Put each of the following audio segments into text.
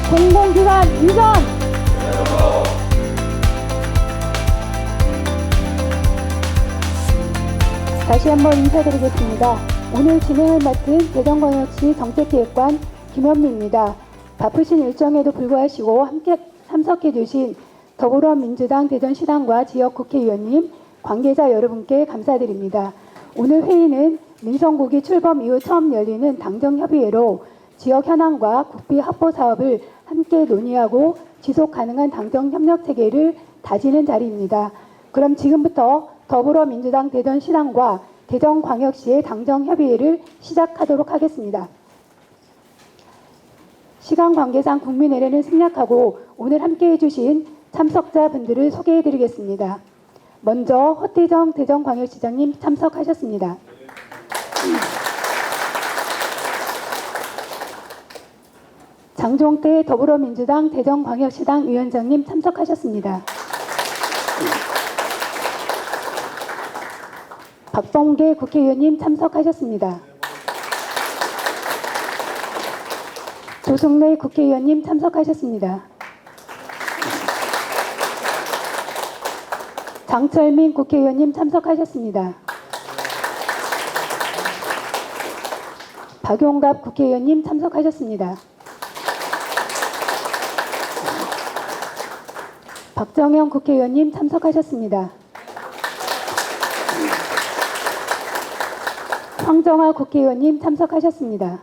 공공기관 이전! 다시 한번 인사드리겠습니다. 오늘 진행을 맡은 대전광역시 정책기획관 김현미입니다. 바쁘신 일정에도 불구하시고 함께 참석해 주신 더불어민주당 대전시당과 지역국회의원님, 관계자 여러분께 감사드립니다. 오늘 회의는 민선국이 출범 이후 처음 열리는 당정협의회로 지역 현안과 국비 확보 사업을 함께 논의하고 지속 가능한 당정협력체계를 다지는 자리입니다. 그럼 지금부터 더불어민주당 대전시당과 대전광역시의 당정협의회를 시작하도록 하겠습니다. 시간 관계상 국민의례는 생략하고 오늘 함께해 주신 참석자분들을 소개해드리겠습니다. 먼저 허태정 대전광역시장님 참석하셨습니다. 장종태 더불어민주당 대전광역시당 위원장님 참석하셨습니다. 박범계 국회의원님 참석하셨습니다. 조승래 국회의원님 참석하셨습니다. 장철민 국회의원님 참석하셨습니다. 박용갑 국회의원님 참석하셨습니다. 박정영 국회의원님 참석하셨습니다. 황정아 국회의원님 참석하셨습니다.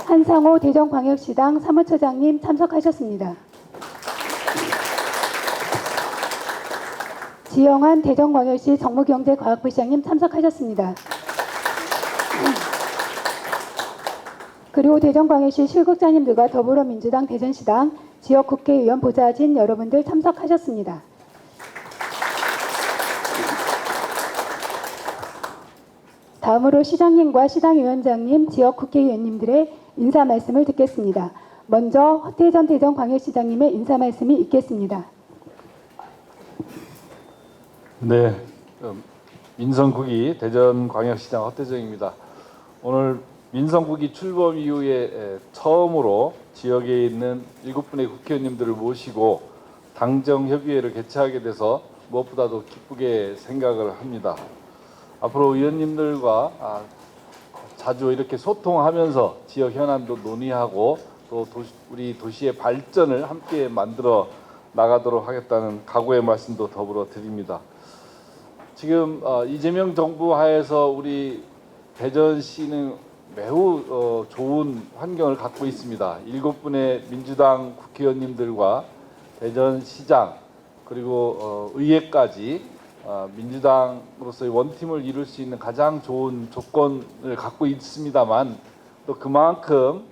한상호 대전광역시당 사무처장님 참석하셨습니다. 지영환 대전광역시 정무경제과학부시장님 참석하셨습니다. 그리고 대전광역시 실국장님들과 더불어민주당 대전시당 지역국회의원 보좌진 여러분들 참석하셨습니다. 다음으로 시장님과 시당위원장님, 지역국회의원님들의 인사 말씀을 듣겠습니다. 먼저 허태전 대전광역시장님의 인사 말씀이 있겠습니다. 네, 민선국이 대전광역시장 허태정입니다. 오늘 민선국이 출범 이후에 처음으로 지역에 있는 7분의 국회의원님들을 모시고 당정협의회를 개최하게 돼서 무엇보다도 기쁘게 생각을 합니다. 앞으로 의원님들과 자주 이렇게 소통하면서 지역 현안도 논의하고 또 우리 도시의 발전을 함께 만들어 나가도록 하겠다는 각오의 말씀도 더불어 드립니다. 지금 이재명 정부 하에서 우리 대전시는 매우 좋은 환경을 갖고 있습니다. 7분의 민주당 국회의원님들과 대전시장 그리고 의회까지 민주당으로서의 원팀을 이룰 수 있는 가장 좋은 조건을 갖고 있습니다만 또 그만큼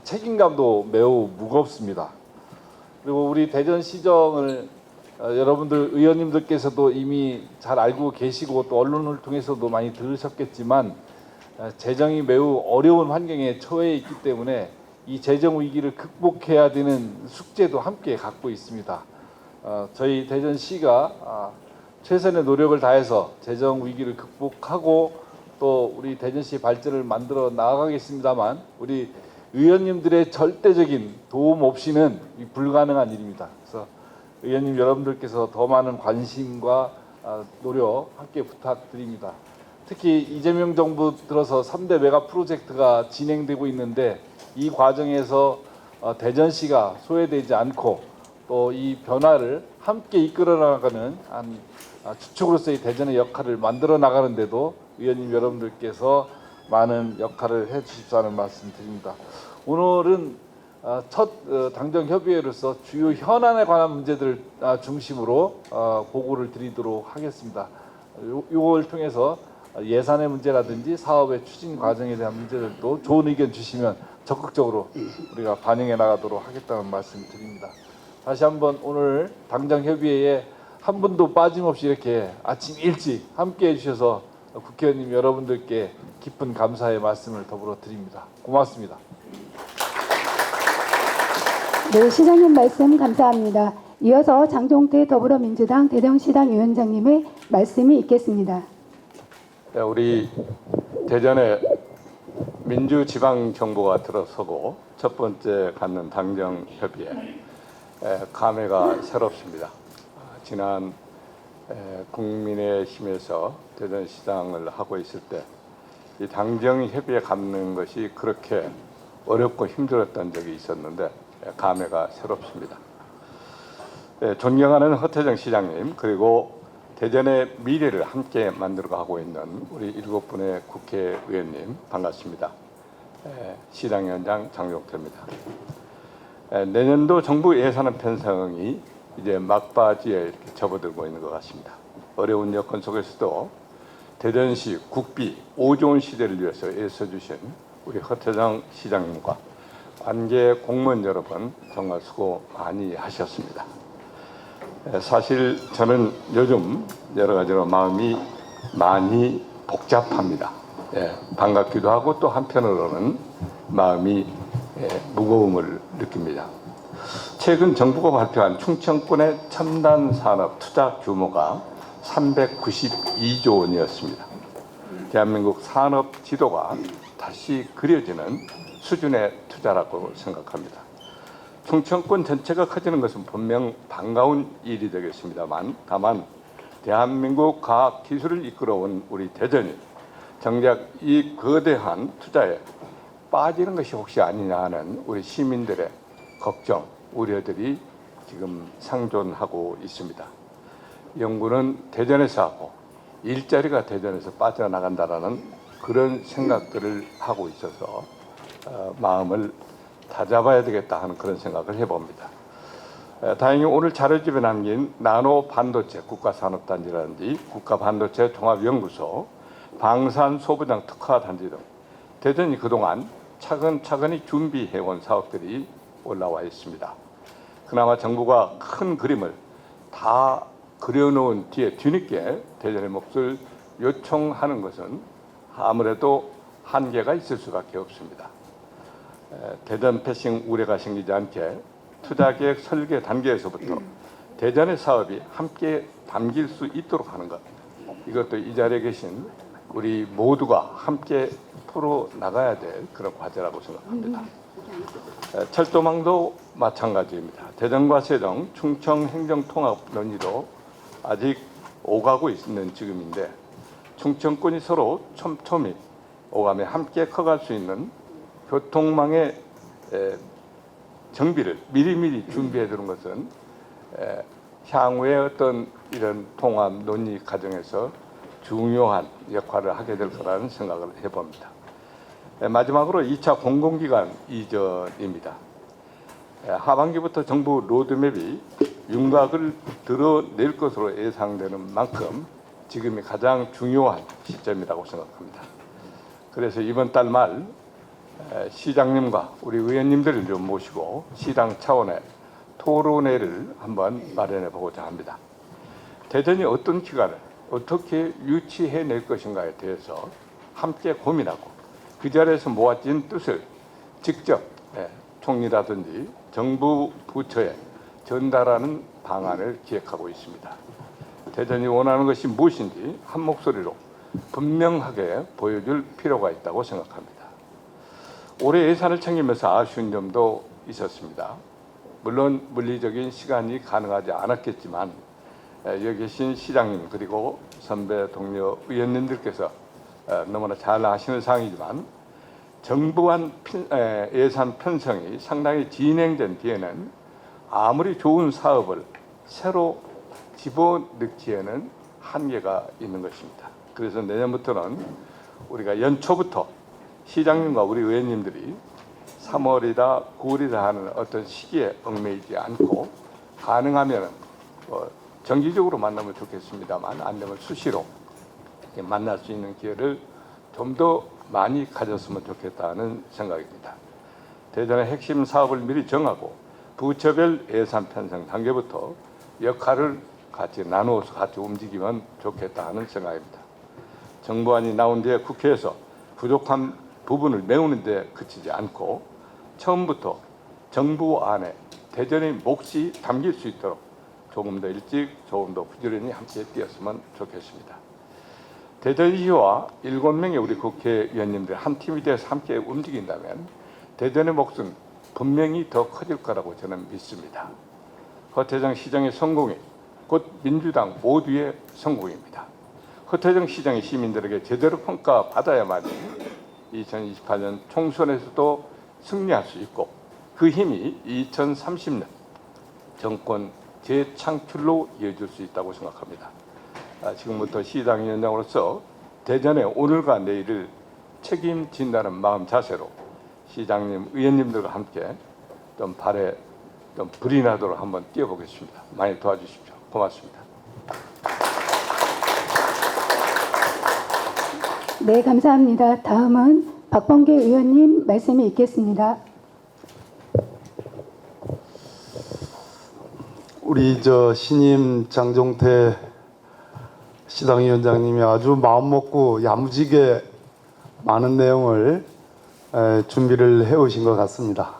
책임감도 매우 무겁습니다. 그리고 우리 대전시정을 여러분들 의원님들께서도 이미 잘 알고 계시고 또 언론을 통해서도 많이 들으셨겠지만 재정이 매우 어려운 환경에 처해 있기 때문에 이 재정 위기를 극복해야 되는 숙제도 함께 갖고 있습니다. 저희 대전시가 최선의 노력을 다해서 재정 위기를 극복하고 또 우리 대전시 발전을 만들어 나가겠습니다만 우리 의원님들의 절대적인 도움 없이는 불가능한 일입니다. 그래서 의원님 여러분들께서 더 많은 관심과 노력 함께 부탁드립니다. 특히 이재명 정부 들어서 3대 메가 프로젝트가 진행되고 있는데 이 과정에서 대전시가 소외되지 않고 또 이 변화를 함께 이끌어 나가는 주축으로서의 대전의 역할을 만들어 나가는데도 의원님 여러분들께서 많은 역할을 해 주십사는 말씀 드립니다. 오늘은 첫 당정협의회로서 주요 현안에 관한 문제들 중심으로 보고를 드리도록 하겠습니다. 이걸 통해서 예산의 문제라든지 사업의 추진 과정에 대한 문제들도 좋은 의견 주시면 적극적으로 우리가 반영해 나가도록 하겠다는 말씀 드립니다. 다시 한번 오늘 당정협의회에 한 분도 빠짐없이 이렇게 아침 일찍 함께 해주셔서 국회의원님 여러분들께 깊은 감사의 말씀을 더불어 드립니다. 고맙습니다. 네, 시장님 말씀 감사합니다. 이어서 장종태 더불어민주당 대전시당 위원장님의 말씀이 있겠습니다. 우리 대전의 민주지방정부가 들어서고 첫 번째 갖는 당정협의회 감회가 새롭습니다. 지난 국민의힘에서 대전시장을 하고 있을 때 이 당정협의회 갖는 것이 그렇게 어렵고 힘들었던 적이 있었는데 감회가 새롭습니다. 존경하는 허태정 시장님, 그리고 대전의 미래를 함께 만들어가고 있는 우리 7분의 국회의원님 반갑습니다. 시장위원장 장용태입니다. 내년도 정부 예산 편성이 이제 막바지에 이렇게 접어들고 있는 것 같습니다. 어려운 여건 속에서도 대전시 국비 5좋은 시대를 위해서 애써주신 우리 허태정 시장님과 관계 공무원 여러분 정말 수고 많이 하셨습니다. 사실 저는 요즘 여러 가지로 마음이 많이 복잡합니다. 반갑기도 하고 또 한편으로는 마음이 무거움을 느낍니다. 최근 정부가 발표한 충청권의 첨단 산업 투자 규모가 392조 원이었습니다. 대한민국 산업 지도가 다시 그려지는 수준의 투자라고 생각합니다. 충청권 전체가 커지는 것은 분명 반가운 일이 되겠습니다만, 다만 대한민국 과학 기술을 이끌어온 우리 대전이 정작 이 거대한 투자에 빠지는 것이 혹시 아니냐 하는 우리 시민들의 걱정, 우려들이 지금 상존하고 있습니다. 연구는 대전에서 하고 일자리가 대전에서 빠져나간다라는 그런 생각들을 하고 있어서 마음을 다잡아야 되겠다 하는 그런 생각을 해봅니다. 다행히 오늘 자료집에 남긴 나노 반도체 국가산업단지라든지 국가반도체 종합연구소, 방산소부장 특화단지 등 대전이 그동안 차근차근히 준비해온 사업들이 올라와 있습니다. 그나마 정부가 큰 그림을 다 그려놓은 뒤에 뒤늦게 대전의 몫을 요청하는 것은 아무래도 한계가 있을 수밖에 없습니다. 대전 패싱 우려가 생기지 않게 투자계획 설계 단계에서부터 대전의 사업이 함께 담길 수 있도록 하는 것, 이것도 이 자리에 계신 우리 모두가 함께 풀어나가야 될 그런 과제라고 생각합니다. 철도망도 마찬가지입니다. 대전과 세종, 충청 행정통합 논의도 아직 오가고 있는 지금인데, 충청권이 서로 촘촘히 오가며 함께 커갈 수 있는 교통망의 정비를 미리미리 준비해 두는 것은 향후의 어떤 이런 통합 논의 과정에서 중요한 역할을 하게 될 거라는 생각을 해봅니다. 마지막으로 2차 공공기관 이전입니다. 하반기부터 정부 로드맵이 윤곽을 드러낼 것으로 예상되는 만큼 지금이 가장 중요한 시점이라고 생각합니다. 그래서 이번 달 말 시장님과 우리 의원님들을 좀 모시고 시당 차원의 토론회를 한번 마련해 보고자 합니다. 대전이 어떤 기관을 어떻게 유치해낼 것인가에 대해서 함께 고민하고 그 자리에서 모아진 뜻을 직접 총리라든지 정부 부처에 전달하는 방안을 기획하고 있습니다. 대전이 원하는 것이 무엇인지 한 목소리로 분명하게 보여줄 필요가 있다고 생각합니다. 올해 예산을 챙기면서 아쉬운 점도 있었습니다. 물론 물리적인 시간이 가능하지 않았겠지만 여기 계신 시장님 그리고 선배 동료 의원님들께서 너무나 잘 아시는 사항이지만 정부안 예산 편성이 상당히 진행된 뒤에는 아무리 좋은 사업을 새로 집어넣기에는 한계가 있는 것입니다. 그래서 내년부터는 우리가 연초부터 시장님과 우리 의원님들이 3월이다 9월이다 하는 어떤 시기에 얽매이지 않고 가능하면 정기적으로 만나면 좋겠습니다만 안 되면 수시로 만날 수 있는 기회를 좀 더 많이 가졌으면 좋겠다는 생각입니다. 대전의 핵심 사업을 미리 정하고 부처별 예산 편성 단계부터 역할을 같이 나누어서 같이 움직이면 좋겠다 하는 생각입니다. 정부안이 나온 뒤에 국회에서 부족한 부분을 메우는 데 그치지 않고 처음부터 정부 안에 대전의 몫이 담길 수 있도록 조금 더 일찍 조금 더 부지런히 함께 뛰었으면 좋겠습니다. 대전시와 7명의 우리 국회의원님들 한 팀이 되어서 함께 움직인다면 대전의 몫은 분명히 더 커질 거라고 저는 믿습니다. 허태정 시장의 성공이 곧 민주당 모두의 성공입니다. 허태정 시장의 시민들에게 제대로 평가받아야만이 2028년 총선에서도 승리할 수 있고 그 힘이 2030년 정권 재창출로 이어질 수 있다고 생각합니다. 지금부터 시당위원장으로서 대전의 오늘과 내일을 책임진다는 마음 자세로 시장님, 의원님들과 함께 좀 발에 좀 불이 나도록 한번 뛰어보겠습니다. 많이 도와주십시오. 고맙습니다. 네, 감사합니다. 다음은 박범계 의원님 말씀이 있겠습니다. 우리 신임 장종태 시당위원장님이 아주 마음먹고 야무지게 많은 내용을 준비를 해오신 것 같습니다.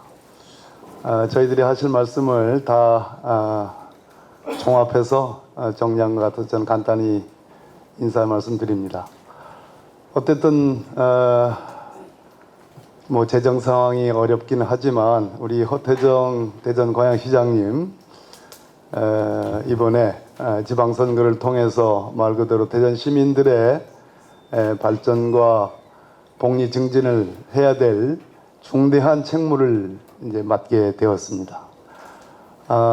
저희들이 하실 말씀을 다 종합해서 정리한 것 같아서 저는 간단히 인사 말씀드립니다. 어쨌든 뭐 재정 상황이 어렵기는 하지만 우리 허태정 대전광역시장님 이번에 지방선거를 통해서 말 그대로 대전 시민들의 발전과 복리 증진을 해야 될 중대한 책무를 이제 맡게 되었습니다.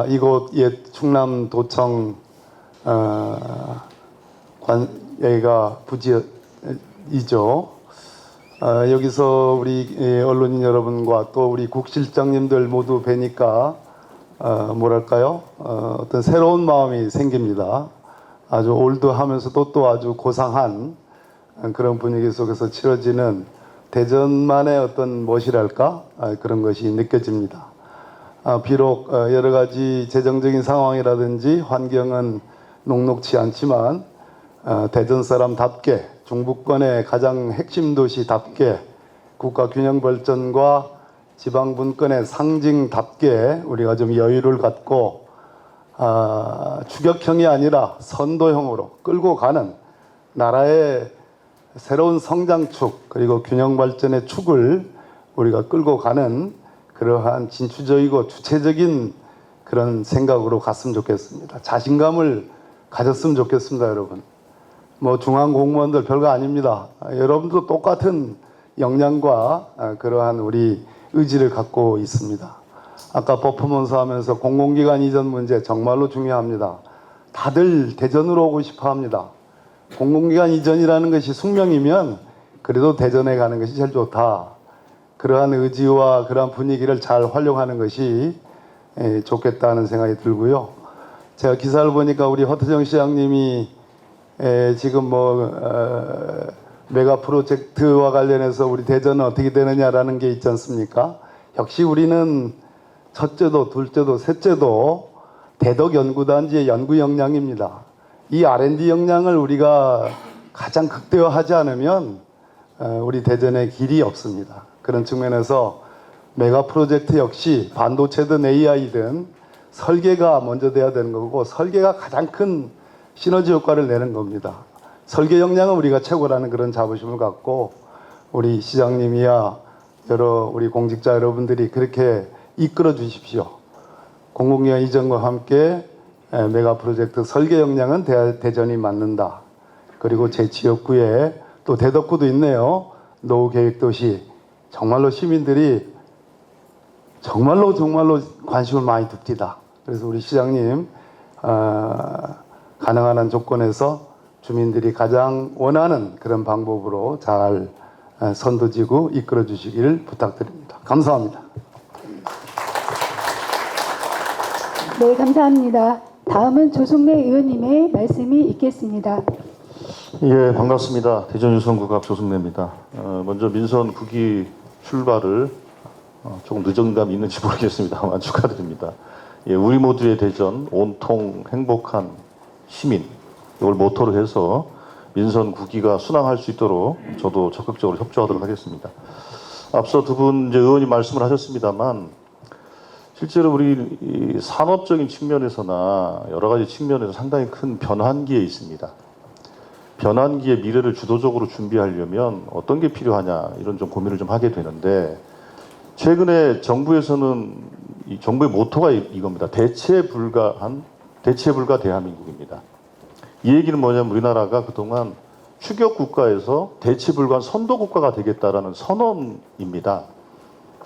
이곳 옛 충남도청 여기가 부지이죠. 여기서 우리 언론인 여러분과 또 우리 국실장님들 모두 뵈니까 뭐랄까요? 어떤 새로운 마음이 생깁니다. 아주 올드하면서도 또 아주 고상한 그런 분위기 속에서 치러지는 대전만의 어떤 멋이랄까? 그런 것이 느껴집니다. 비록 여러 가지 재정적인 상황이라든지 환경은 녹록치 않지만 대전 사람답게 중부권의 가장 핵심 도시답게 국가 균형 발전과 지방 분권의 상징답게 우리가 좀 여유를 갖고 추격형이 아니라 선도형으로 끌고 가는 나라의 새로운 성장축 그리고 균형 발전의 축을 우리가 끌고 가는 그러한 진취적이고 주체적인 그런 생각으로 갔으면 좋겠습니다. 자신감을 가졌으면 좋겠습니다, 여러분. 뭐 중앙 공무원들 별거 아닙니다. 여러분도 똑같은 역량과 그러한 우리 의지를 갖고 있습니다. 아까 퍼포먼스 하면서 공공기관 이전 문제 정말로 중요합니다. 다들 대전으로 오고 싶어 합니다. 공공기관 이전이라는 것이 숙명이면 그래도 대전에 가는 것이 제일 좋다. 그러한 의지와 그러한 분위기를 잘 활용하는 것이 좋겠다는 생각이 들고요. 제가 기사를 보니까 우리 허태정 시장님이 지금 메가 프로젝트와 관련해서 우리 대전은 어떻게 되느냐라는 게 있지 않습니까? 역시 우리는 첫째도 둘째도 셋째도 대덕연구단지의 연구 역량입니다. 이 R&D 역량을 우리가 가장 극대화하지 않으면 우리 대전의 길이 없습니다. 그런 측면에서 메가 프로젝트 역시 반도체든 AI든 설계가 먼저 돼야 되는 거고 설계가 가장 큰 시너지 효과를 내는 겁니다. 설계 역량은 우리가 최고라는 그런 자부심을 갖고 우리 시장님이야 여러 우리 공직자 여러분들이 그렇게 이끌어 주십시오. 공공기관 이전과 함께 메가 프로젝트 설계 역량은 대전이 맞는다. 그리고 제 지역구에 또 대덕구도 있네요. 노후계획도시. 정말로 시민들이 정말로 관심을 많이 둡니다. 그래서 우리 시장님 가능한 한 조건에서 주민들이 가장 원하는 그런 방법으로 잘 선도지고 이끌어 주시기를 부탁드립니다. 감사합니다. 네, 감사합니다. 다음은 조승래 의원님의 말씀이 있겠습니다. 예, 반갑습니다. 대전 유성구갑 조승래입니다. 먼저 민선 9기 출발을 조금 늦은 감이 있는지 모르겠습니다만 축하드립니다. 예, 우리 모두의 대전, 온통 행복한 시민, 이걸 모토로 해서 민선 9기가 순항할 수 있도록 저도 적극적으로 협조하도록 하겠습니다. 앞서 두 분 의원이 말씀을 하셨습니다만 실제로 우리 이 산업적인 측면에서나 여러 가지 측면에서 상당히 큰 변환기에 있습니다. 변환기의 미래를 주도적으로 준비하려면 어떤 게 필요하냐 이런 좀 고민을 좀 하게 되는데 최근에 정부에서는 이 정부의 모토가 이겁니다. 대체 불가 대한민국입니다. 이 얘기는 뭐냐면 우리나라가 그동안 추격 국가에서 대체 불가한 선도 국가가 되겠다라는 선언입니다.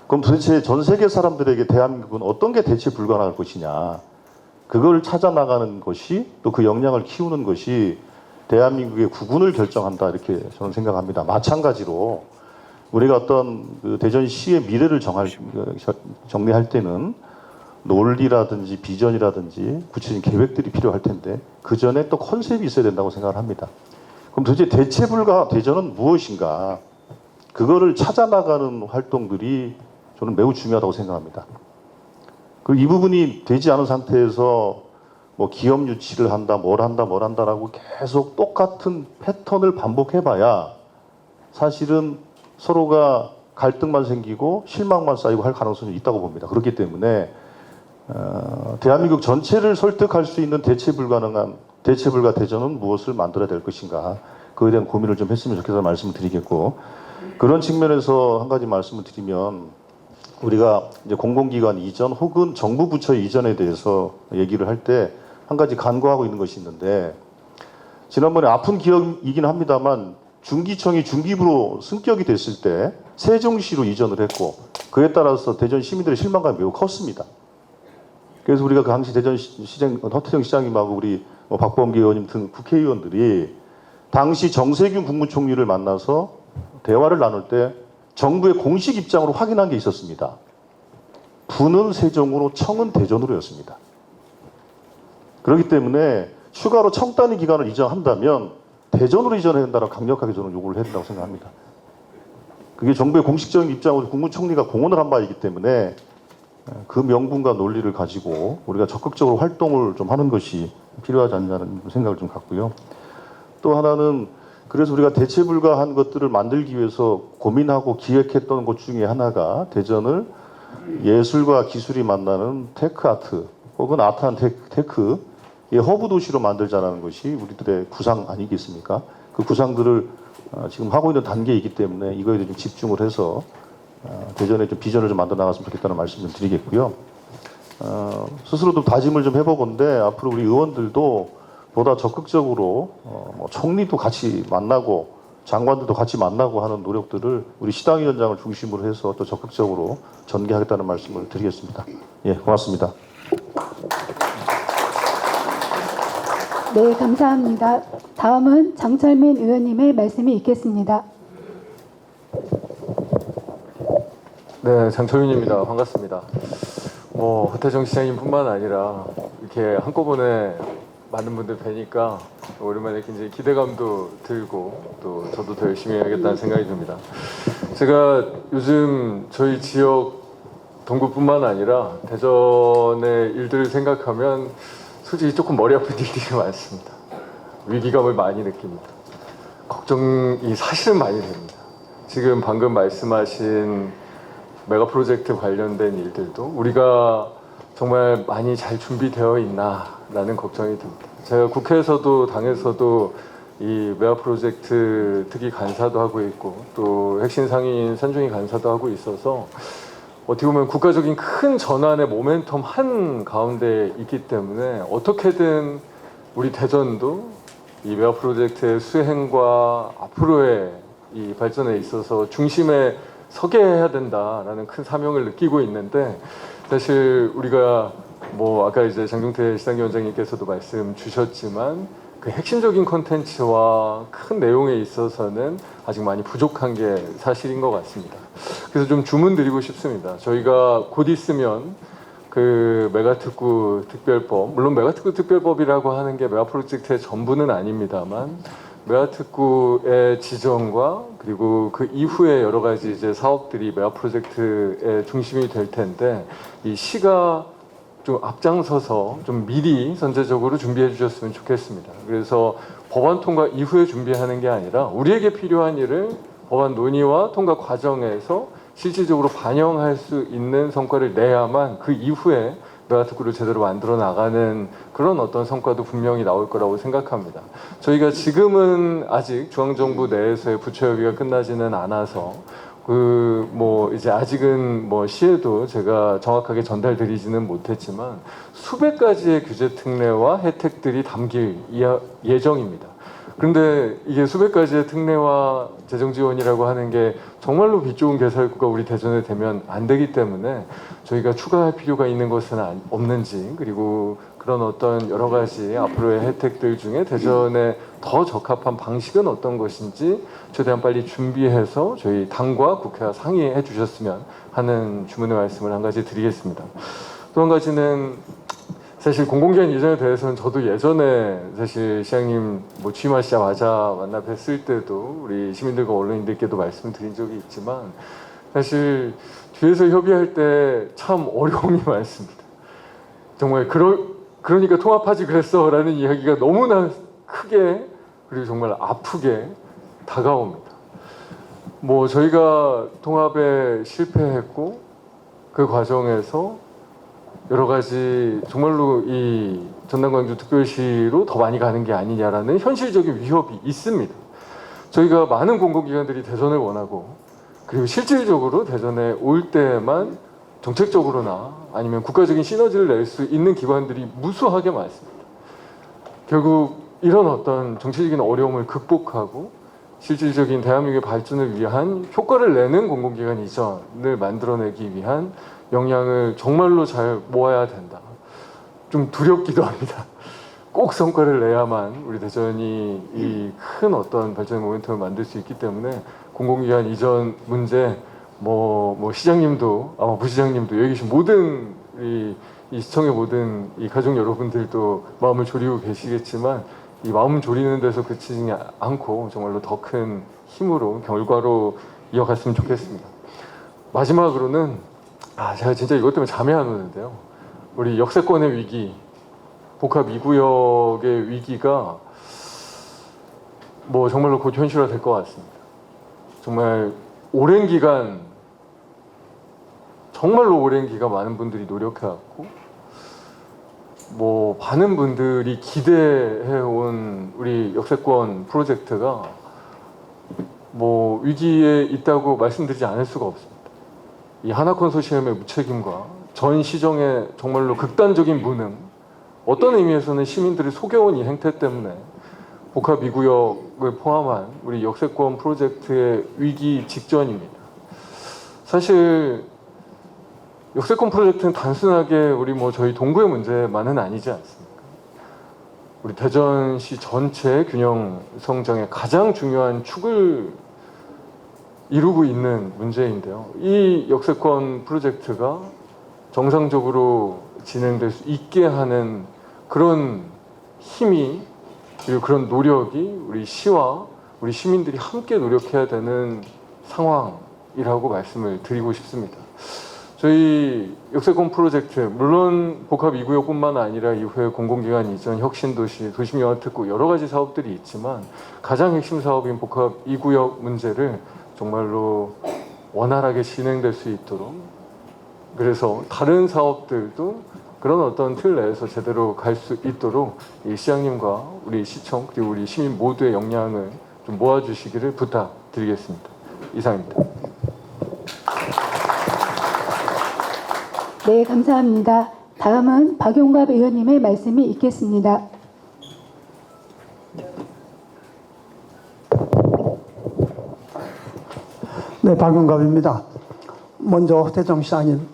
그럼 도대체 전 세계 사람들에게 대한민국은 어떤 게 대체 불가능할 것이냐. 그걸 찾아 나가는 것이 또 그 역량을 키우는 것이 대한민국의 국운을 결정한다 이렇게 저는 생각합니다. 마찬가지로 우리가 어떤 그 대전시의 미래를 정리할 때는 논리라든지 비전이라든지 구체적인 계획들이 필요할 텐데 그 전에 또 컨셉이 있어야 된다고 생각을 합니다. 그럼 도대체 대체 불가 대전은 무엇인가? 그거를 찾아 나가는 활동들이 저는 매우 중요하다고 생각합니다. 이 부분이 되지 않은 상태에서 뭐 기업 유치를 한다, 뭘 한다라고 계속 똑같은 패턴을 반복해봐야 사실은 서로가 갈등만 생기고 실망만 쌓이고 할 가능성이 있다고 봅니다. 그렇기 때문에 대한민국 전체를 설득할 수 있는 대체 불가 대전은 무엇을 만들어야 될 것인가? 그에 대한 고민을 좀 했으면 좋겠다는 말씀을 드리겠고 그런 측면에서 한 가지 말씀을 드리면. 우리가 이제 공공기관 이전 혹은 정부 부처 이전에 대해서 얘기를 할 때 한 가지 간과하고 있는 것이 있는데 지난번에 아픈 기억이긴 합니다만 중기청이 중기부로 승격이 됐을 때 세종시로 이전을 했고 그에 따라서 대전 시민들의 실망감이 매우 컸습니다. 그래서 우리가 그 당시 대전시장 허태정 시장님하고 우리 박범계 의원님 등 국회의원들이 당시 정세균 국무총리를 만나서 대화를 나눌 때 정부의 공식 입장으로 확인한 게 있었습니다. 부는 세종으로 청은 대전으로였습니다. 그렇기 때문에 추가로 청 단위 기관을 이전한다면 대전으로 이전해야 된다고 강력하게 저는 요구를 해야 된다고 생각합니다. 그게 정부의 공식적인 입장으로 국무총리가 공언을 한 바이기 때문에 그 명분과 논리를 가지고 우리가 적극적으로 활동을 좀 하는 것이 필요하지 않냐는 생각을 좀 갖고요. 또 하나는 그래서 우리가 대체 불가한 것들을 만들기 위해서 고민하고 기획했던 것 중에 하나가 대전을 예술과 기술이 만나는 테크아트 혹은 아트한 테크의 허브 도시로 만들자라는 것이 우리들의 구상 아니겠습니까? 그 구상들을 지금 하고 있는 단계이기 때문에 이거에 대해 좀 집중을 해서 대전에 좀 비전을 좀 만들어 나갔으면 좋겠다는 말씀 좀 드리겠고요. 스스로도 다짐을 좀 해보건데 앞으로 우리 의원들도 보다 적극적으로 총리도 같이 만나고 장관들도 같이 만나고 하는 노력들을 우리 시당위원장을 중심으로 해서 또 적극적으로 전개하겠다는 말씀을 드리겠습니다. 예, 고맙습니다. 네, 감사합니다. 다음은 장철민 의원님의 말씀이 있겠습니다. 네, 장철민입니다. 반갑습니다. 허태정 시장님뿐만 아니라 이렇게 한꺼번에 많은 분들 뵈니까 오랜만에 굉장히 기대감도 들고 또 저도 더 열심히 해야겠다는 생각이 듭니다. 제가 요즘 저희 지역 동구뿐만 아니라 대전의 일들을 생각하면 솔직히 조금 머리 아픈 일들이 많습니다. 위기감을 많이 느낍니다. 걱정이 사실은 많이 됩니다. 지금 방금 말씀하신 메가 프로젝트 관련된 일들도 우리가 정말 많이 잘 준비되어 있나라는 걱정이 듭니다. 제가 국회에서도 당에서도 이 메가 프로젝트 특위 간사도 하고 있고 또 핵심 상임위인 산중위 간사도 하고 있어서 어떻게 보면 국가적인 큰 전환의 모멘텀 한 가운데 있기 때문에 어떻게든 우리 대전도 이 메가 프로젝트의 수행과 앞으로의 이 발전에 있어서 중심에 서게 해야 된다라는 큰 사명을 느끼고 있는데 사실 우리가 아까 이제 장종태 시당위원장님께서도 말씀 주셨지만 그 핵심적인 콘텐츠와 큰 내용에 있어서는 아직 많이 부족한 게 사실인 것 같습니다. 그래서 좀 주문드리고 싶습니다. 저희가 곧 있으면 그 메가특구 특별법, 물론 메가특구 특별법이라고 하는 게 메가 프로젝트의 전부는 아닙니다만 메가특구의 지정과 그리고 그 이후에 여러 가지 이제 사업들이 메가 프로젝트의 중심이 될 텐데 이 시가 좀 앞장서서 좀 미리 선제적으로 준비해 주셨으면 좋겠습니다. 그래서 법안 통과 이후에 준비하는 게 아니라 우리에게 필요한 일을 법안 논의와 통과 과정에서 실질적으로 반영할 수 있는 성과를 내야만 그 이후에 메가특구를 제대로 만들어 나가는 그런 어떤 성과도 분명히 나올 거라고 생각합니다. 저희가 지금은 아직 중앙정부 내에서의 부처협의가 끝나지는 않아서 이제 아직은 시에도 제가 정확하게 전달드리지는 못했지만 수백 가지의 규제 특례와 혜택들이 담길 예정입니다. 그런데 이게 수백 가지의 특례와 재정 지원이라고 하는 게 정말로 빛 좋은 개살구가 우리 대전에 되면 안 되기 때문에 저희가 추가할 필요가 있는 것은 없는지, 그리고 그런 어떤 여러 가지 앞으로의 혜택들 중에 대전에 더 적합한 방식은 어떤 것인지 최대한 빨리 준비해서 저희 당과 국회와 상의해 주셨으면 하는 주문의 말씀을 한 가지 드리겠습니다. 또 한 가지는 사실 공공기관 이전에 대해서는 저도 예전에 사실 시장님 취임하시자마자 만나 뵀을 때도 우리 시민들과 언론인들께도 말씀드린 적이 있지만 사실 뒤에서 협의할 때 참 어려움이 많습니다. 정말 그러니까 통합하지 그랬어라는 이야기가 너무나 크게 그리고 정말 아프게 다가옵니다. 저희가 통합에 실패했고 그 과정에서 여러 가지 정말로 이 전남 광주 특별시로 더 많이 가는 게 아니냐라는 현실적인 위협이 있습니다. 저희가 많은 공공기관들이 대전을 원하고 그리고 실질적으로 대전에 올 때만 정책적으로나 아니면 국가적인 시너지를 낼 수 있는 기관들이 무수하게 많습니다. 결국 이런 어떤 정치적인 어려움을 극복하고 실질적인 대한민국의 발전을 위한 효과를 내는 공공기관 이전을 만들어내기 위한 역량을 정말로 잘 모아야 된다. 좀 두렵기도 합니다. 꼭 성과를 내야만 우리 대전이 이 큰 어떤 발전의 모멘텀을 만들 수 있기 때문에 공공기관 이전 문제 시장님도 아마 부시장님도 여기 계신 모든 이 시청의 모든 이 가족 여러분들도 마음을 졸이고 계시겠지만 이 마음 졸이는 데서 그치지 않고 정말로 더 큰 힘으로 결과로 이어갔으면 좋겠습니다. 마지막으로는 제가 진짜 이것 때문에 잠이 안 오는데요. 우리 역세권의 위기, 복합 2구역의 위기가 정말로 곧 현실화 될 것 같습니다. 정말 오랜 기간, 정말로 오랜 기간 많은 분들이 노력해왔고 많은 분들이 기대해온 우리 역세권 프로젝트가 위기에 있다고 말씀드리지 않을 수가 없습니다. 이 하나컨소시엄의 무책임과 전 시정의 정말로 극단적인 무능, 어떤 의미에서는 시민들을 속여온 이 행태 때문에 복합 2구역을 포함한 우리 역세권 프로젝트의 위기 직전입니다. 사실 역세권 프로젝트는 단순하게 우리 저희 동구의 문제만은 아니지 않습니까? 우리 대전시 전체 균형 성장의 가장 중요한 축을 이루고 있는 문제인데요. 이 역세권 프로젝트가 정상적으로 진행될 수 있게 하는 그런 힘이 그리고 그런 노력이 우리 시와 우리 시민들이 함께 노력해야 되는 상황이라고 말씀을 드리고 싶습니다. 저희 역세권 프로젝트 물론 복합 2구역뿐만 아니라 이후에 공공기관 이전, 혁신도시, 도심영화특구 여러 가지 사업들이 있지만 가장 핵심 사업인 복합 2구역 문제를 정말로 원활하게 진행될 수 있도록, 그래서 다른 사업들도 그런 어떤 틀 내에서 제대로 갈 수 있도록 이 시장님과 우리 시청 그리고 우리 시민 모두의 역량을 좀 모아주시기를 부탁드리겠습니다. 이상입니다. 네, 감사합니다. 다음은 박용갑 의원님의 말씀이 있겠습니다. 네, 박용갑입니다. 먼저 대정시장님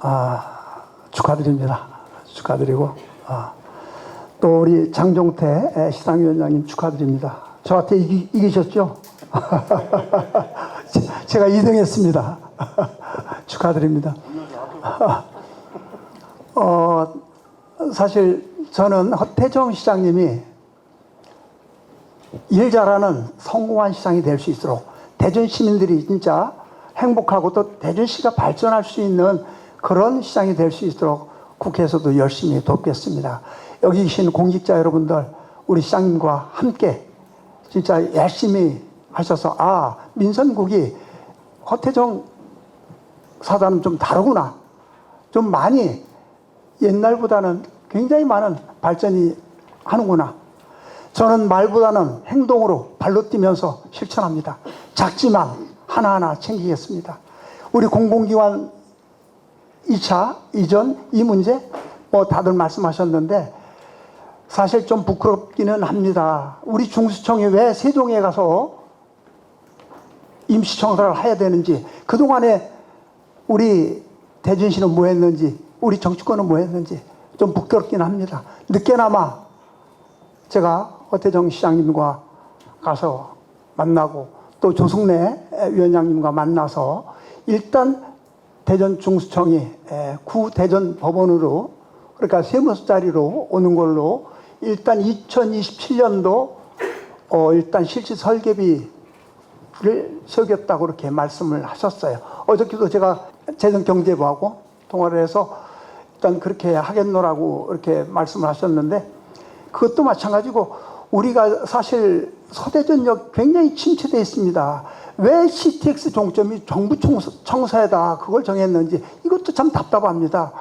축하드립니다. 축하드리고 또 우리 장종태 시상위원장님 축하드립니다. 저한테 이기셨죠? 제가 2등했습니다. 축하드립니다. 사실 저는 허태정 시장님이 일 잘하는 성공한 시장이 될 수 있도록 대전 시민들이 진짜 행복하고 또 대전시가 발전할 수 있는 그런 시장이 될 수 있도록 국회에서도 열심히 돕겠습니다. 여기 계신 공직자 여러분들 우리 시장님과 함께 진짜 열심히 하셔서 민선국이 허태정 사단은 좀 다르구나, 좀 많이 옛날보다는 굉장히 많은 발전이 하는구나. 저는 말보다는 행동으로 발로 뛰면서 실천합니다. 작지만 하나하나 챙기겠습니다. 우리 공공기관 2차 이전 이 문제 뭐 다들 말씀하셨는데 사실 좀 부끄럽기는 합니다. 우리 중수청이 왜 세종에 가서 임시청사를 해야 되는지, 그동안에 우리 대전시는 뭐 했는지, 우리 정치권은 뭐 했는지 좀 부끄럽긴 합니다. 늦게나마 제가 허태정 시장님과 가서 만나고 또 조승래 위원장님과 만나서 일단 대전 중수청이 구 대전 법원으로, 그러니까 세무자리로 오는 걸로 일단 2027년도 일단 실시 설계비를 세우겠다고 그렇게 말씀을 하셨어요. 어저께도 제가 재정경제부하고 통화를 해서 일단 그렇게 하겠노라고 이렇게 말씀을 하셨는데, 그것도 마찬가지고 우리가 사실 서대전역 굉장히 침체되어 있습니다. 왜 CTX 종점이 정부 청사에다 그걸 정했는지 이것도 참 답답합니다.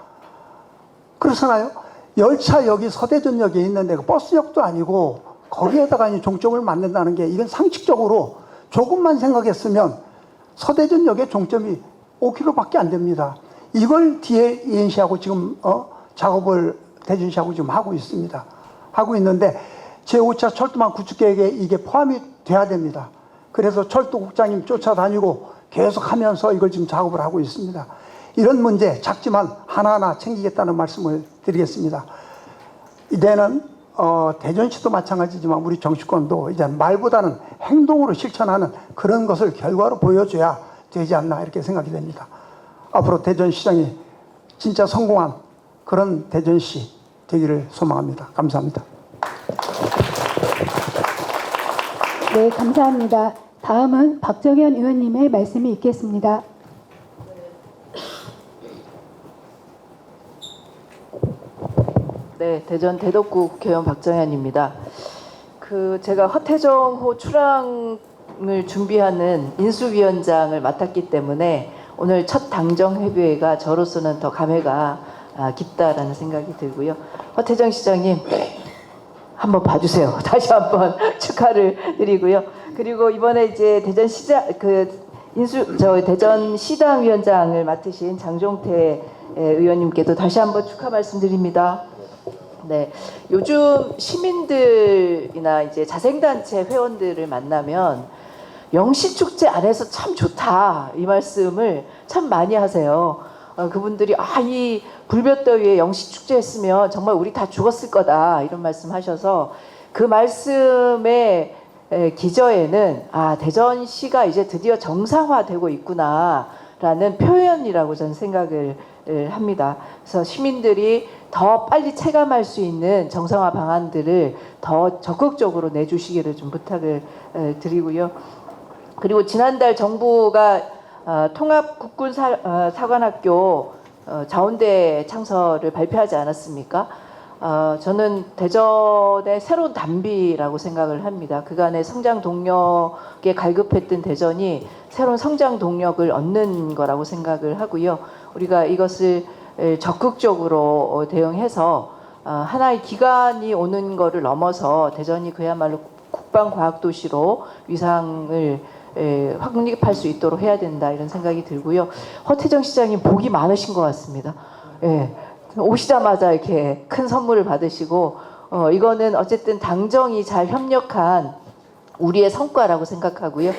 그렇잖아요. 열차역이 서대전역에 있는데 버스역도 아니고 거기에다가 종점을 만든다는 게, 이건 상식적으로 조금만 생각했으면 서대전역의 종점이 5km밖에 안 됩니다. 이걸 뒤에 ENC하고 지금 작업을 대전시하고 지금 하고 있습니다. 하고 있는데 제5차 철도망 구축 계획에 이게 포함이 돼야 됩니다. 그래서 철도국장님 쫓아다니고 계속 하면서 이걸 지금 작업을 하고 있습니다. 이런 문제 작지만 하나하나 챙기겠다는 말씀을 드리겠습니다. 이제는 대전시도 마찬가지지만 우리 정치권도 이제 말보다는 행동으로 실천하는 그런 것을 결과로 보여줘야 되지 않나 이렇게 생각이 됩니다. 앞으로 대전시장이 진짜 성공한 그런 대전시 되기를 소망합니다. 감사합니다. 네, 감사합니다. 다음은 박정현 의원님의 말씀이 있겠습니다. 네, 대전 대덕구 국회의원 박정현입니다. 제가 허태정호 출항을 준비하는 인수위원장을 맡았기 때문에 오늘 첫 당정회의가 저로서는 더 감회가 깊다라는 생각이 들고요. 허태정 시장님 한번 봐주세요. 다시 한번 축하를 드리고요. 그리고 이번에 이제 대전 시당위원장을 맡으신 장종태 의원님께도 다시 한번 축하 말씀드립니다. 네, 요즘 시민들이나 이제 자생단체 회원들을 만나면 영시축제 안 해서 참 좋다 이 말씀을 참 많이 하세요. 그분들이 이 불볕더위에 영시축제 했으면 정말 우리 다 죽었을 거다 이런 말씀하셔서, 그 말씀의 기저에는 대전시가 이제 드디어 정상화되고 있구나라는 표현이라고 저는 생각을 합니다. 그래서 시민들이 더 빨리 체감할 수 있는 정상화 방안들을 더 적극적으로 내주시기를 좀 부탁을 드리고요. 그리고 지난달 정부가 통합국군사관학교 자원대 창설을 발표하지 않았습니까? 저는 대전의 새로운 단비라고 생각을 합니다. 그간의 성장 동력에 갈급했던 대전이 새로운 성장 동력을 얻는 거라고 생각을 하고요. 우리가 이것을 적극적으로 대응해서 하나의 기간이 오는 거를 넘어서 대전이 그야말로 국방과학도시로 위상을 확립할 수 있도록 해야 된다 이런 생각이 들고요. 허태정 시장님 복이 많으신 것 같습니다. 오시자마자 이렇게 큰 선물을 받으시고, 이거는 어쨌든 당정이 잘 협력한 우리의 성과라고 생각하고요.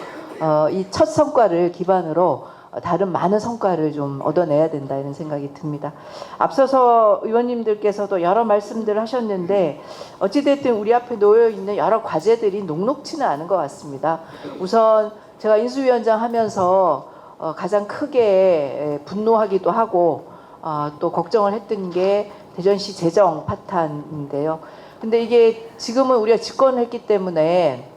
이 첫 성과를 기반으로 다른 많은 성과를 좀 얻어내야 된다 이런 생각이 듭니다. 앞서서 의원님들께서도 여러 말씀들을 하셨는데 어찌됐든 우리 앞에 놓여 있는 여러 과제들이 녹록지는 않은 것 같습니다. 우선 제가 인수위원장 하면서 가장 크게 분노하기도 하고 또 걱정을 했던 게 대전시 재정 파탄인데요. 근데 이게 지금은 우리가 집권을 했기 때문에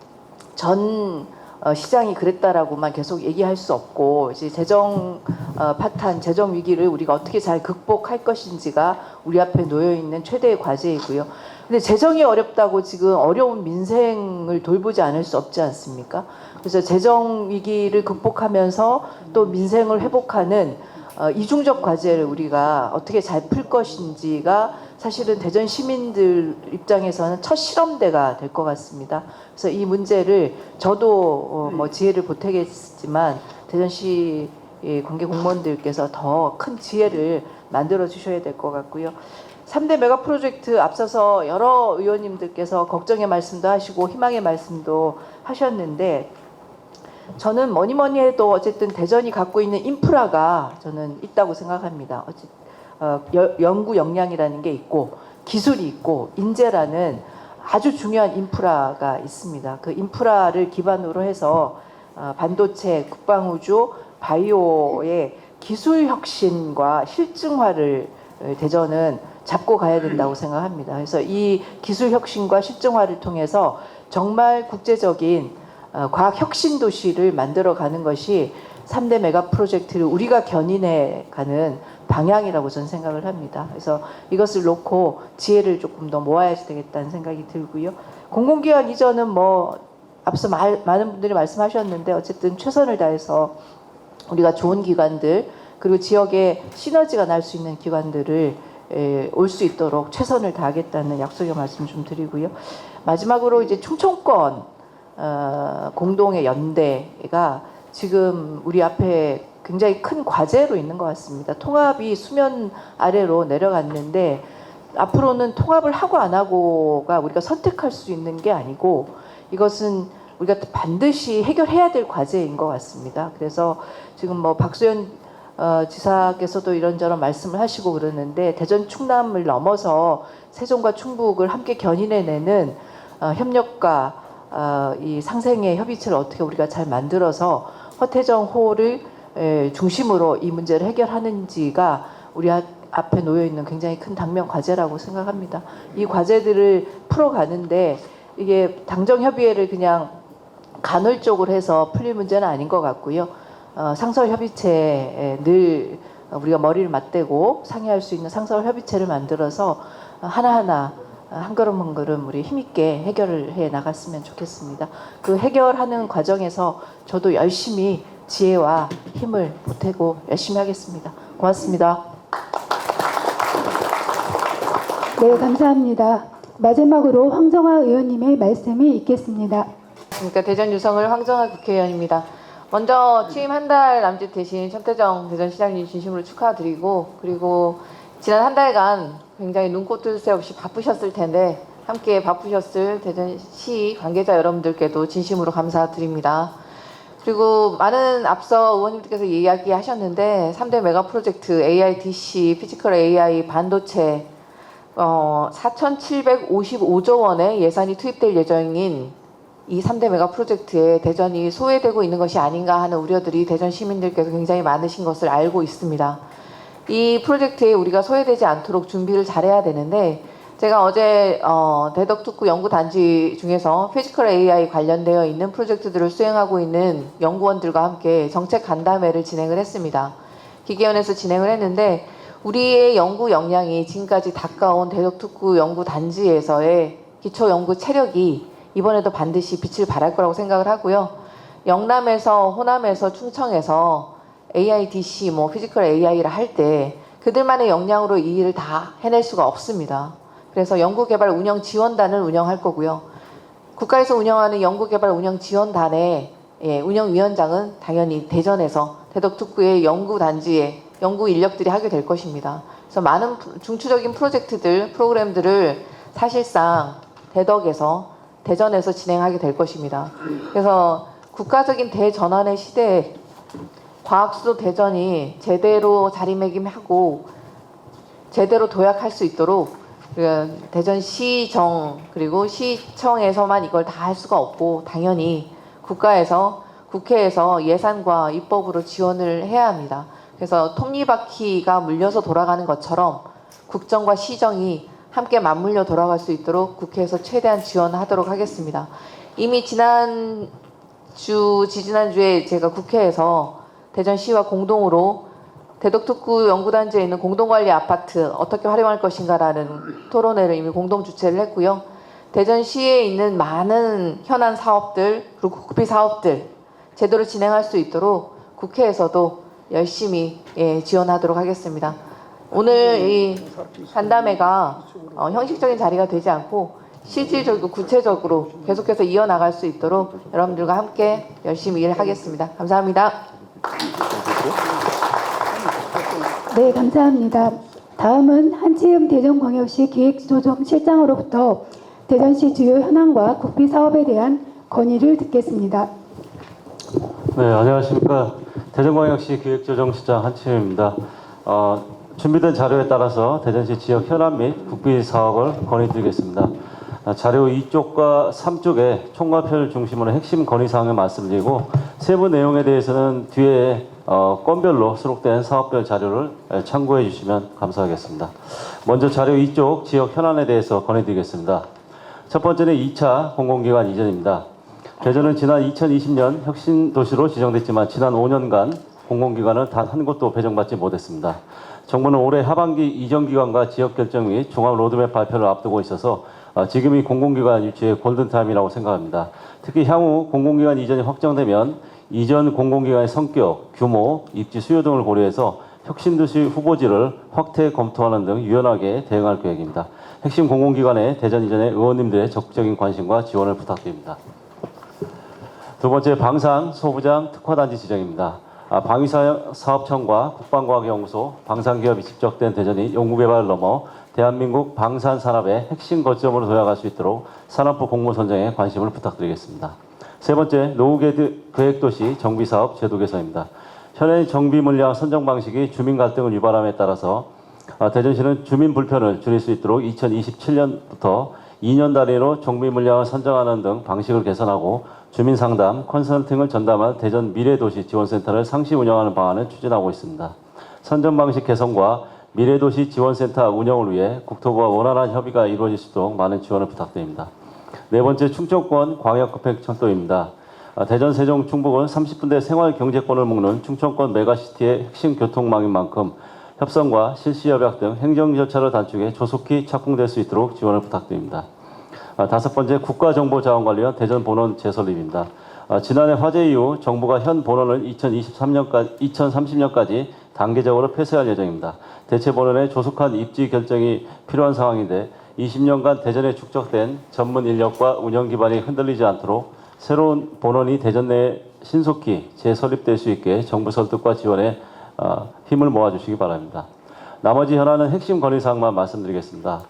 전 시장이 그랬다라고만 계속 얘기할 수 없고, 이제 재정 파탄, 재정 위기를 우리가 어떻게 잘 극복할 것인지가 우리 앞에 놓여 있는 최대의 과제이고요. 근데 재정이 어렵다고 지금 어려운 민생을 돌보지 않을 수 없지 않습니까? 그래서 재정 위기를 극복하면서 또 민생을 회복하는 이중적 과제를 우리가 어떻게 잘 풀 것인지가 사실은 대전 시민들 입장에서는 첫 실험대가 될 것 같습니다. 그래서 이 문제를 저도 뭐 지혜를 보태겠지만 대전시 관계 공무원들께서 더 큰 지혜를 만들어 주셔야 될 것 같고요. 3대 메가 프로젝트 앞서서 여러 의원님들께서 걱정의 말씀도 하시고 희망의 말씀도 하셨는데 저는 뭐니 해도 어쨌든 대전이 갖고 있는 인프라가 저는 있다고 생각합니다. 연구 역량이라는 게 있고 기술이 있고 인재라는 아주 중요한 인프라가 있습니다. 그 인프라를 기반으로 해서 반도체, 국방우주, 바이오의 기술 혁신과 실증화를 대전은 잡고 가야 된다고 생각합니다. 그래서 이 기술 혁신과 실증화를 통해서 정말 국제적인 과학 혁신 도시를 만들어 가는 것이 3대 메가 프로젝트를 우리가 견인해 가는 방향이라고 저는 생각을 합니다. 그래서 이것을 놓고 지혜를 조금 더 모아야 되겠다는 생각이 들고요. 공공기관 이전은 뭐 앞서 많은 분들이 말씀하셨는데 어쨌든 최선을 다해서 우리가 좋은 기관들 그리고 지역에 시너지가 날 수 있는 기관들을 올 수 있도록 최선을 다하겠다는 약속의 말씀 좀 드리고요. 마지막으로 이제 충청권 공동의 연대가 지금 우리 앞에 굉장히 큰 과제로 있는 것 같습니다. 통합이 수면 아래로 내려갔는데 앞으로는 통합을 하고 안 하고가 우리가 선택할 수 있는 게 아니고 이것은 우리가 반드시 해결해야 될 과제인 것 같습니다. 그래서 지금 뭐 박수현 지사께서도 이런저런 말씀을 하시고 그러는데 대전 충남을 넘어서 세종과 충북을 함께 견인해내는 협력과 이 상생의 협의체를 어떻게 우리가 잘 만들어서 허태정호를 중심으로 이 문제를 해결하는지가 우리 앞에 놓여 있는 굉장히 큰 당면 과제라고 생각합니다. 이 과제들을 풀어가는데 이게 당정협의회를 그냥 간헐적으로 해서 풀릴 문제는 아닌 것 같고요. 상설협의체에 늘 우리가 머리를 맞대고 상의할 수 있는 상설협의체를 만들어서 하나하나 한 걸음 한 걸음 우리 힘있게 해결을 해 나갔으면 좋겠습니다. 그 해결하는 과정에서 저도 열심히 지혜와 힘을 보태고 열심히 하겠습니다. 고맙습니다. 네, 감사합니다. 마지막으로 황정화 의원님의 말씀이 있겠습니다. 그러니까 대전 유성을 황정화 국회의원입니다. 먼저 취임 한 달 남짓 되신 천태정 대전시장님 진심으로 축하드리고 그리고 지난 한 달간 굉장히 눈코 뜰 새 없이 바쁘셨을 텐데 함께 바쁘셨을 대전시 관계자 여러분들께도 진심으로 감사드립니다. 그리고 많은 앞서 의원님들께서 이야기하셨는데 3대 메가 프로젝트 AIDC, 피지컬 AI, 반도체 4,755조 원의 예산이 투입될 예정인 이 3대 메가 프로젝트에 대전이 소외되고 있는 것이 아닌가 하는 우려들이 대전 시민들께서 굉장히 많으신 것을 알고 있습니다. 이 프로젝트에 우리가 소외되지 않도록 준비를 잘해야 되는데 제가 어제 대덕특구 연구단지 중에서 피지컬 AI 관련되어 있는 프로젝트들을 수행하고 있는 연구원들과 함께 정책 간담회를 진행을 했습니다. 기계원에서 진행을 했는데 우리의 연구 역량이 지금까지 닦아온 대덕특구 연구단지에서의 기초 연구 체력이 이번에도 반드시 빛을 발할 거라고 생각을 하고요. 영남에서, 호남에서, 충청에서 AIDC, 피지컬 AI를 할 때 그들만의 역량으로 이 일을 다 해낼 수가 없습니다. 그래서 연구개발 운영 지원단을 운영할 거고요. 국가에서 운영하는 연구개발 운영 지원단의 운영위원장은 당연히 대전에서 대덕특구의 연구단지에 연구 인력들이 하게 될 것입니다. 그래서 많은 중추적인 프로젝트들, 프로그램들을 사실상 대전에서 진행하게 될 것입니다. 그래서 국가적인 대전환의 시대에 과학수도 대전이 제대로 자리매김하고 제대로 도약할 수 있도록 대전시정 그리고 시청에서만 이걸 다 할 수가 없고 당연히 국가에서 국회에서 예산과 입법으로 지원을 해야 합니다. 그래서 톱니바퀴가 물려서 돌아가는 것처럼 국정과 시정이 함께 맞물려 돌아갈 수 있도록 국회에서 최대한 지원하도록 하겠습니다. 이미 지지난주에 제가 국회에서 대전시와 공동으로 대덕특구 연구단지에 있는 공동관리 아파트 어떻게 활용할 것인가라는 토론회를 이미 공동 주최를 했고요. 대전시에 있는 많은 현안 사업들 그리고 국비 사업들 제대로 진행할 수 있도록 국회에서도 열심히 지원하도록 하겠습니다. 오늘 이 간담회가 형식적인 자리가 되지 않고 실질적이고 구체적으로 계속해서 이어나갈 수 있도록 여러분들과 함께 열심히 일하겠습니다. 감사합니다. 네, 감사합니다. 다음은 한치흠 대전광역시 기획조정실장으로부터 대전시 주요 현안과 국비 사업에 대한 건의를 듣겠습니다. 네, 안녕하십니까. 대전광역시 기획조정실장 한치흠입니다. 준비된 자료에 따라서 대전시 지역 현안 및 국비 사업을 건의드리겠습니다. 자료 2쪽과 3쪽에 총괄표를 중심으로 핵심 건의사항을 말씀드리고 세부 내용에 대해서는 뒤에 건별로 수록된 사업별 자료를 참고해 주시면 감사하겠습니다. 먼저 자료 2쪽 지역 현안에 대해서 건의드리겠습니다. 첫 번째는 2차 공공기관 이전입니다. 대전은 지난 2020년 혁신도시로 지정됐지만 지난 5년간 공공기관을 단 한 곳도 배정받지 못했습니다. 정부는 올해 하반기 이전기관과 지역 결정 및 종합 로드맵 발표를 앞두고 있어서 지금이 공공기관 유치의 골든타임이라고 생각합니다. 특히 향후 공공기관 이전이 확정되면 이전 공공기관의 성격, 규모, 입지 수요 등을 고려해서 혁신도시 후보지를 확대 검토하는 등 유연하게 대응할 계획입니다. 핵심 공공기관의 대전 이전에 의원님들의 적극적인 관심과 지원을 부탁드립니다. 두 번째, 방산 소부장 특화단지 지정입니다. 방위사업청과 국방과학연구소, 방산기업이 집적된 대전이 연구개발을 넘어 대한민국 방산산업의 핵심 거점으로 도약할 수 있도록 산업부 공모 선정에 관심을 부탁드리겠습니다. 세 번째, 노후계획도시 정비사업 제도 개선입니다. 현행 정비 물량 선정 방식이 주민 갈등을 유발함에 따라서 대전시는 주민 불편을 줄일 수 있도록 2027년부터 2년 단위로 정비 물량을 선정하는 등 방식을 개선하고 주민 상담, 컨설팅을 전담한 대전 미래도시 지원센터를 상시 운영하는 방안을 추진하고 있습니다. 선정 방식 개선과 미래도시 지원센터 운영을 위해 국토부와 원활한 협의가 이루어질 수 있도록 많은 지원을 부탁드립니다. 네 번째, 충청권 광역급행철도입니다. 대전, 세종, 충북은 30분대 생활경제권을 묶는 충청권 메가시티의 핵심 교통망인 만큼 협성과 실시협약 등 행정 절차를 단축해 조속히 착공될 수 있도록 지원을 부탁드립니다. 다섯 번째, 국가정보자원관리원 대전 본원 재설립입니다. 지난해 화재 이후 정부가 현 본원을 2030년까지 단계적으로 폐쇄할 예정입니다. 대체 본원의 조속한 입지 결정이 필요한 상황인데 20년간 대전에 축적된 전문 인력과 운영 기반이 흔들리지 않도록 새로운 본원이 대전 내에 신속히 재설립될 수 있게 정부 설득과 지원에 힘을 모아주시기 바랍니다. 나머지 현안은 핵심 건의사항만 말씀드리겠습니다.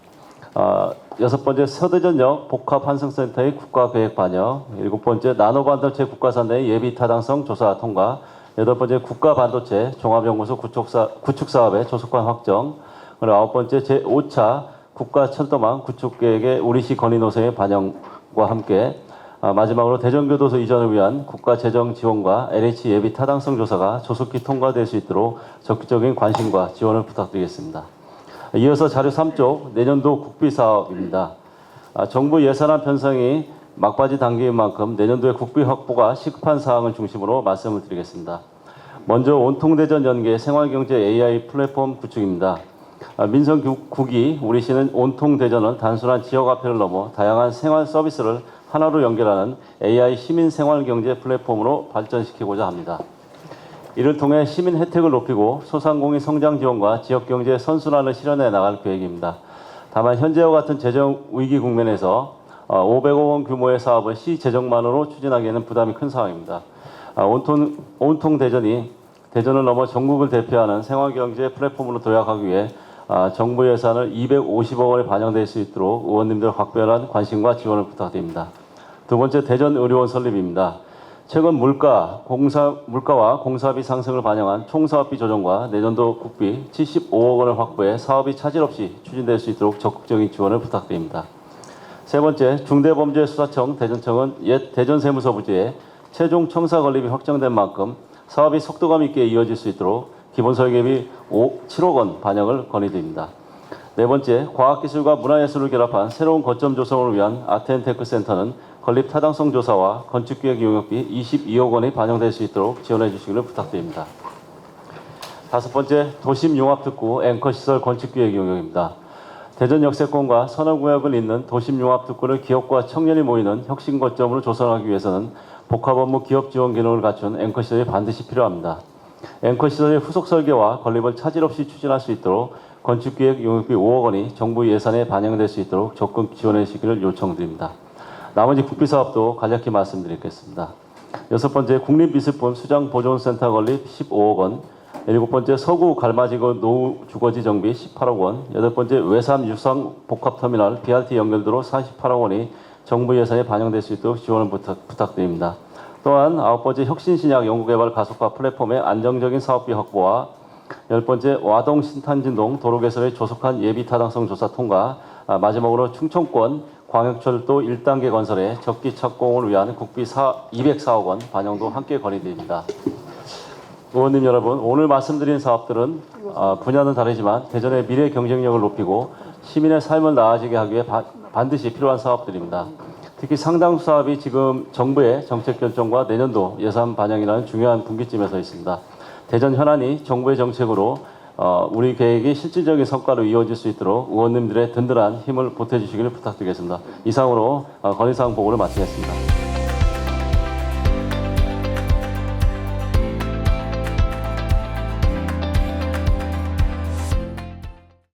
여섯 번째, 서대전역 복합환승센터의 국가계획 반영. 일곱 번째, 나노반도체 국가산 내 예비 타당성 조사 통과. 여덟 번째, 국가반도체 종합연구소 구축 사업의 조속한 확정. 그리고 아홉 번째, 제5차 국가철도망 구축계획의 우리시 건의 노선의 반영과 함께 마지막으로 대전교도소 이전을 위한 국가재정 지원과 LH 예비 타당성 조사가 조속히 통과될 수 있도록 적극적인 관심과 지원을 부탁드리겠습니다. 이어서 자료 3쪽 내년도 국비 사업입니다. 정부 예산안 편성이 막바지 단계인 만큼 내년도의 국비 확보가 시급한 사항을 중심으로 말씀을 드리겠습니다. 먼저 온통대전 연계 생활경제 AI 플랫폼 구축입니다. 민선국이 우리시는 온통대전은 단순한 지역화폐를 넘어 다양한 생활 서비스를 하나로 연결하는 AI 시민생활경제 플랫폼으로 발전시키고자 합니다. 이를 통해 시민 혜택을 높이고 소상공인 성장 지원과 지역경제 선순환을 실현해 나갈 계획입니다. 다만 현재와 같은 재정 위기 국면에서 500억 원 규모의 사업을 시 재정만으로 추진하기에는 부담이 큰 상황입니다. 온통 대전이 대전을 넘어 전국을 대표하는 생활경제 플랫폼으로 도약하기 위해 정부 예산을 250억 원에 반영될 수 있도록 의원님들 각별한 관심과 지원을 부탁드립니다. 두 번째, 대전 의료원 설립입니다. 최근 물가와 공사비 상승을 반영한 총사업비 조정과 내년도 국비 75억 원을 확보해 사업이 차질 없이 추진될 수 있도록 적극적인 지원을 부탁드립니다. 세 번째, 중대범죄수사청 대전청은 옛 대전세무서 부지에 최종 청사 건립이 확정된 만큼 사업이 속도감 있게 이어질 수 있도록 기본 설계비 7억 원 반영을 건의드립니다. 네 번째, 과학기술과 문화예술을 결합한 새로운 거점 조성을 위한 아트앤테크센터는 건립 타당성 조사와 건축기획 용역비 22억 원이 반영될 수 있도록 지원해 주시기를 부탁드립니다. 다섯 번째, 도심융합특구 앵커시설 건축기획 용역입니다. 대전 역세권과 선호구역을 잇는 도심융합특구를 기업과 청년이 모이는 혁신거점으로 조성하기 위해서는 복합업무 기업 지원 기능을 갖춘 앵커시설이 반드시 필요합니다. 앵커 시설의 후속 설계와 건립을 차질 없이 추진할 수 있도록 건축기획 용역비 5억 원이 정부 예산에 반영될 수 있도록 적극 지원해 주시기를 요청드립니다. 나머지 국비사업도 간략히 말씀드리겠습니다. 6번째 국립미술품 수장보존센터 건립 15억 원, 7번째 서구 갈마지구 노후 주거지 정비 18억 원, 8번째 외삼 유상 복합터미널 BRT 연결도로 48억 원이 정부 예산에 반영될 수 있도록 지원을 부탁드립니다. 또한 9번째 혁신신약 연구개발 가속화 플랫폼의 안정적인 사업비 확보와 10번째 와동 신탄진동 도로 개설의 조속한 예비 타당성 조사 통과, 마지막으로 충청권 광역철도 1단계 건설의 적기 착공을 위한 국비 204억 원 반영도 함께 건의드립니다. 의원님 여러분, 오늘 말씀드린 사업들은 분야는 다르지만 대전의 미래 경쟁력을 높이고 시민의 삶을 나아지게 하기 위해 반드시 필요한 사업들입니다. 특히 상당수 사업이 지금 정부의 정책 결정과 내년도 예산 반영이라는 중요한 분기점에 서 있습니다. 대전 현안이 정부의 정책으로 우리 계획이 실질적인 성과로 이어질 수 있도록 의원님들의 든든한 힘을 보태주시기를 부탁드리겠습니다. 이상으로 건의사항 보고를 마치겠습니다.